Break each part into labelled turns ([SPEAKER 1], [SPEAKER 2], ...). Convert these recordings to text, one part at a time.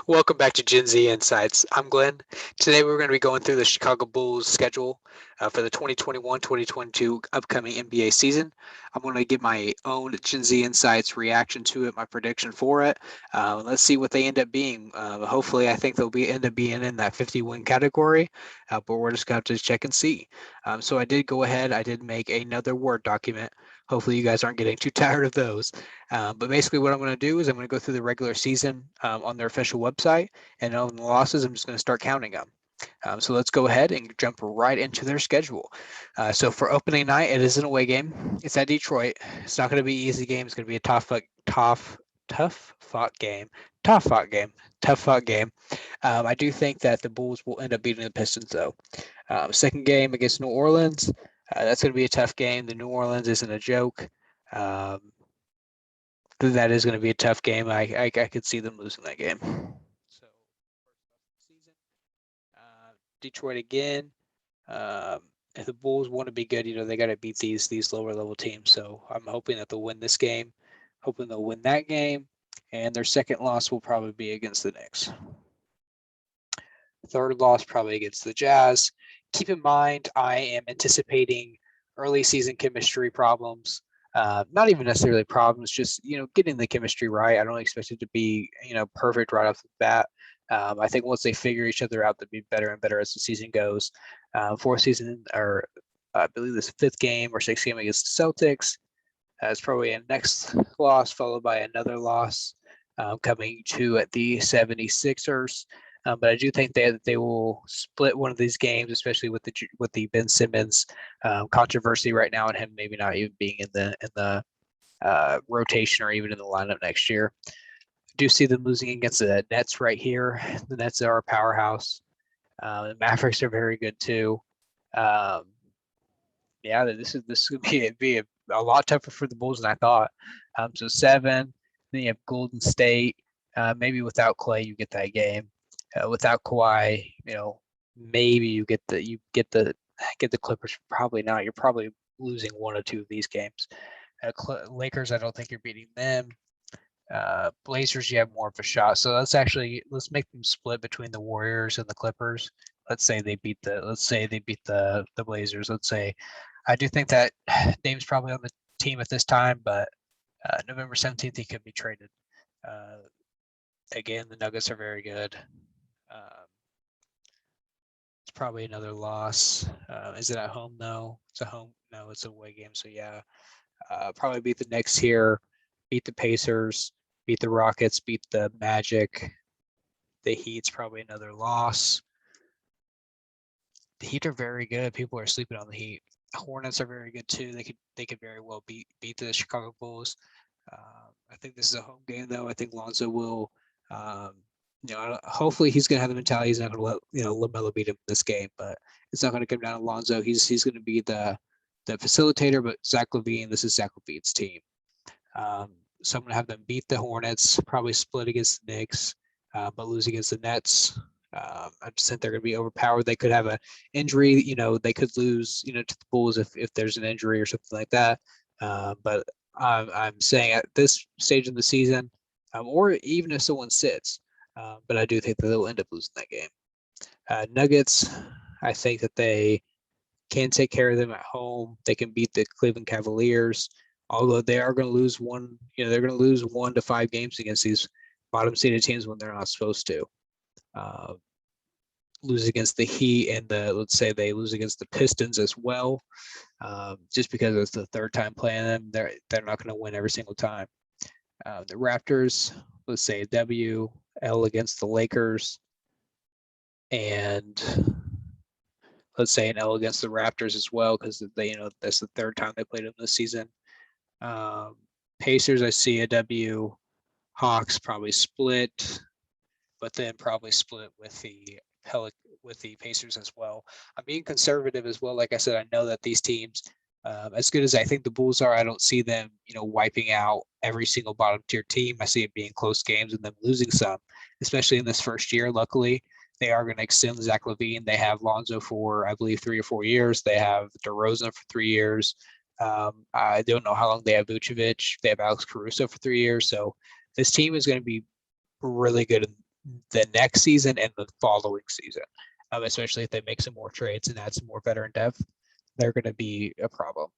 [SPEAKER 1] Welcome back to Gen Z Insights. I'm Glenn. Today we're going to be going through the Chicago Bulls schedule for the 2021-2022 upcoming NBA season. I'm going to give my own Gen Z Insights reaction to it, my prediction for it. Let's see what they end up being. Hopefully, I think they'll end up being in that 50-win category, but we're just going to have to check and see. So I did go ahead. I did make another Word document. Hopefully, you guys aren't getting too tired of those. But basically, what I'm going to do is I'm going to go through the regular season on their official website, and on the losses, I'm just going to start counting them. So let's go ahead and jump right into their schedule. So for opening night, it is an away game. It's at Detroit. It's not going to be an easy game. It's going to be a tough fought game. Tough fought game. I do think that the Bulls will end up beating the Pistons, though. Second game against New Orleans. That's going to be a tough game. The New Orleans isn't a joke. That is going to be a tough game. I could see them losing that game. So, season, Detroit again. If the Bulls want to be good, they got to beat these lower level teams. So I'm hoping that they'll win this game. Hoping they'll win that game, and their second loss will probably be against the Knicks. Third loss probably against the Jazz. Keep in mind, I am anticipating early season chemistry problems. Not even necessarily problems, just getting the chemistry right. I don't expect it to be perfect right off the bat. I think once they figure each other out, they'll be better and better as the season goes. Fourth season, or I believe this fifth game or sixth game against the Celtics. It's probably a next loss followed by another loss coming to at the 76ers. But I do think that they will split one of these games, especially with the Ben Simmons controversy right now, and him maybe not even being in the rotation or even in the lineup next year. I do see them losing against the Nets right here. The Nets are a powerhouse. The Mavericks are very good too. Yeah, this is going to be a lot tougher for the Bulls than I thought. So 7, then you have Golden State. Maybe without Clay, you get that game. Without Kawhi, maybe you get the Clippers. Probably not. You're probably losing one or two of these games. Lakers, I don't think you're beating them. Blazers, you have more of a shot. So let's make them split between the Warriors and the Clippers. Let's say they beat the Blazers. Let's say I do think that Dame's probably on the team at this time, but November 17th he could be traded. Again, the Nuggets are very good. It's probably another loss. Is it at home? No, it's a home. No, it's a away game. So yeah, probably beat the Knicks here, beat the Pacers, beat the Rockets, beat the Magic. The Heat's probably another loss. The Heat are very good. People are sleeping on the Heat. Hornets are very good too. They could very well beat the Chicago Bulls. I think this is a home game though. I think Lonzo will. Hopefully he's going to have the mentality. He's not going to let LaMelo beat him in this game, but it's not going to come down to Lonzo. He's going to be the facilitator. But Zach LaVine, this is Zach LaVine's team. So I'm going to have them beat the Hornets, probably split against the Knicks, but lose against the Nets. I just think they're going to be overpowered. They could have an injury. They could lose, to the Bulls if there's an injury or something like that. But I'm saying at this stage of the season, or even if someone sits, but I do think that they'll end up losing that game. Nuggets, I think that they can take care of them at home. They can beat the Cleveland Cavaliers, although they are going to lose one. They're going to lose 1 to 5 games against these bottom seeded teams when they're not supposed to. Lose against the Heat, and let's say they lose against the Pistons as well. Just because it's the third time playing them, they're not going to win every single time. The Raptors, let's say a W, L against the Lakers, and let's say an L against the Raptors as well, because that's the third time they played them this season. Pacers, I see a W. Hawks probably split, but then probably split with the Pacers as well. I'm being conservative as well. Like I said, I know that these teams, as good as I think the Bulls are, I don't see them, wiping out every single bottom tier team. I see it being close games and them losing some, especially in this first year. Luckily, they are going to extend Zach LaVine. They have Lonzo for, I believe, 3 or 4 years. They have DeRozan for 3 years. I don't know how long they have Vucevic. They have Alex Caruso for 3 years. So this team is going to be really good the next season and the following season, especially if they make some more trades and add some more veteran depth. They're going to be a problem.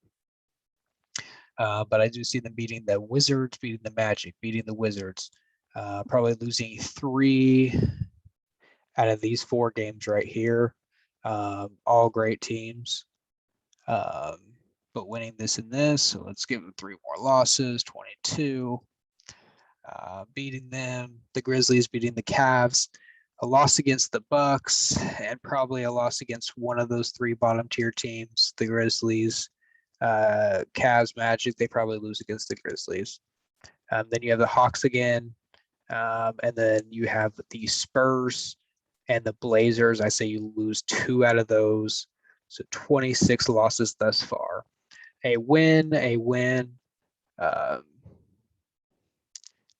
[SPEAKER 1] But I do see them beating the Wizards, beating the Magic, beating the Wizards, probably losing 3 out of these 4 games right here. All great teams, but winning this and this. So let's give them 3 more losses, 22. Beating them, the Grizzlies beating the Cavs, a loss against the Bucks, and probably a loss against one of those 3 bottom tier teams, the Grizzlies, Cavs, Magic. They probably lose against the Grizzlies. Then you have the Hawks again, and then you have the Spurs and the Blazers. I say you lose 2 out of those, so 26 losses thus far. A win,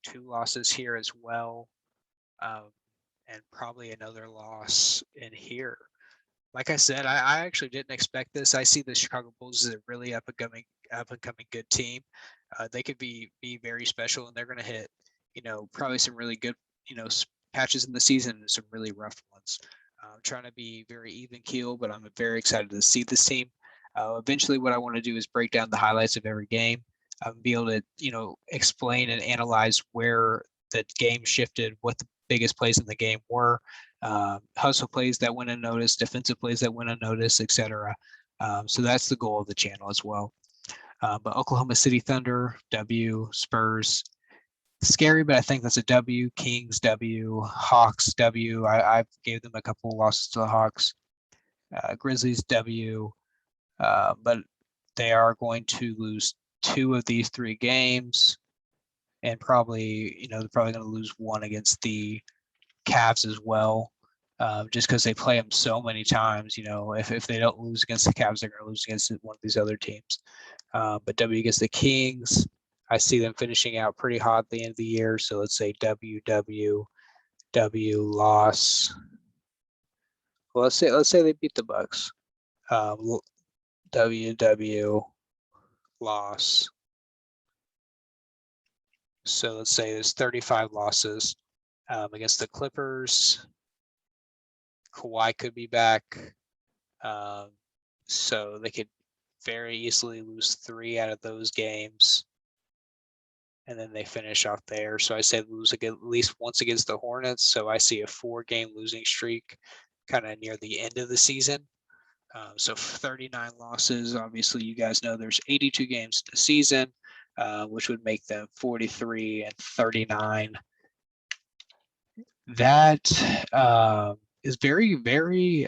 [SPEAKER 1] 2 losses here as well, and probably another loss in here. Like I said, I actually didn't expect this. I see the Chicago Bulls as a really up and coming good team. They could be very special, and they're going to hit, probably some really good, patches in the season and some really rough ones. I'm trying to be very even keel, but I'm very excited to see this team. Eventually, what I want to do is break down the highlights of every game, be able to, explain and analyze where the game shifted, what the biggest plays in the game were, hustle plays that went unnoticed, defensive plays that went unnoticed, etc. So that's the goal of the channel as well. But Oklahoma City Thunder, W, Spurs, scary, but I think that's a W. Kings, W, Hawks, W. I gave them a couple of losses to the Hawks. Grizzlies, W. But they are going to lose 2 of these 3 games, and probably, they're probably going to lose 1 against the Cavs as well, just because they play them so many times. If they don't lose against the Cavs, they're going to lose against one of these other teams. But W against the Kings, I see them finishing out pretty hot at the end of the year. So let's say W loss. Well, let's say they beat the Bucks. W loss. So let's say there's 35 losses against the Clippers. Kawhi could be back. So they could very easily lose 3 out of those games. And then they finish off there. So I say lose at least once against the Hornets. So I see a 4-game losing streak kind of near the end of the season. So 39 losses. Obviously, you guys know there's 82 games in the season, which would make them 43 and 39. That is very, very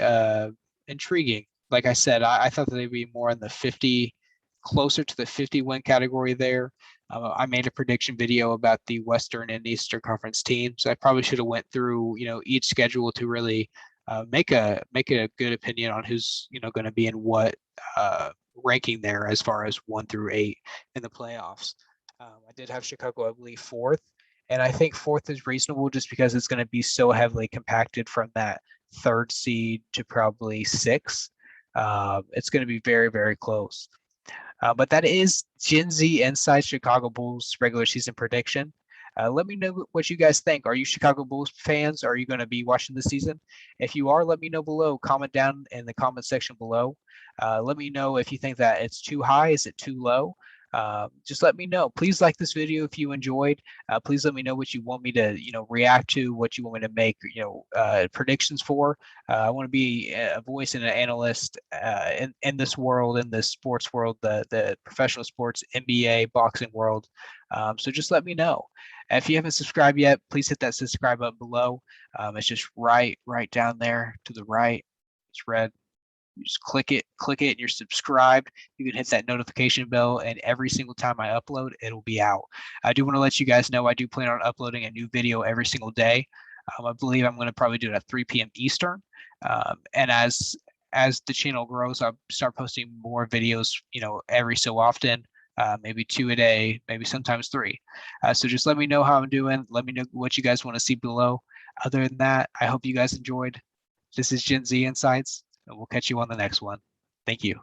[SPEAKER 1] intriguing. Like I said, I thought that they'd be more in the 50, closer to the 50 win category there. I made a prediction video about the Western and Eastern Conference teams. I probably should have went through, each schedule to really make a good opinion on who's, going to be in what ranking there as far as 1 through 8 in the playoffs. I did have Chicago, I believe, 4th. And I think 4th is reasonable just because it's going to be so heavily compacted from that 3rd seed to probably 6. It's going to be very, very close. But that is Genzinsights Chicago Bulls regular season prediction. Let me know what you guys think. Are you Chicago Bulls fans? Are you going to be watching this season? If you are, let me know below. Comment down in the comment section below. Let me know if you think that it's too high. Is it too low? Just let me know. Please like this video if you enjoyed. Please let me know what you want me to, react to, what you want me to make, predictions for. I want to be a voice and an analyst in this world, in this sports world, the professional sports, NBA, boxing world. So just let me know. If you haven't subscribed yet, please hit that subscribe button below. It's just right down there to the right. It's red. You just click it, and you're subscribed. You can hit that notification bell, and every single time I upload, it'll be out. I do want to let you guys know I do plan on uploading a new video every single day. I believe I'm going to probably do it at 3 p.m. Eastern. And as the channel grows, I'll start posting more videos, every so often. Maybe 2 a day, maybe sometimes 3. So just let me know how I'm doing. Let me know what you guys want to see below. Other than that, I hope you guys enjoyed. This is Genzinsights, and we'll catch you on the next one. Thank you.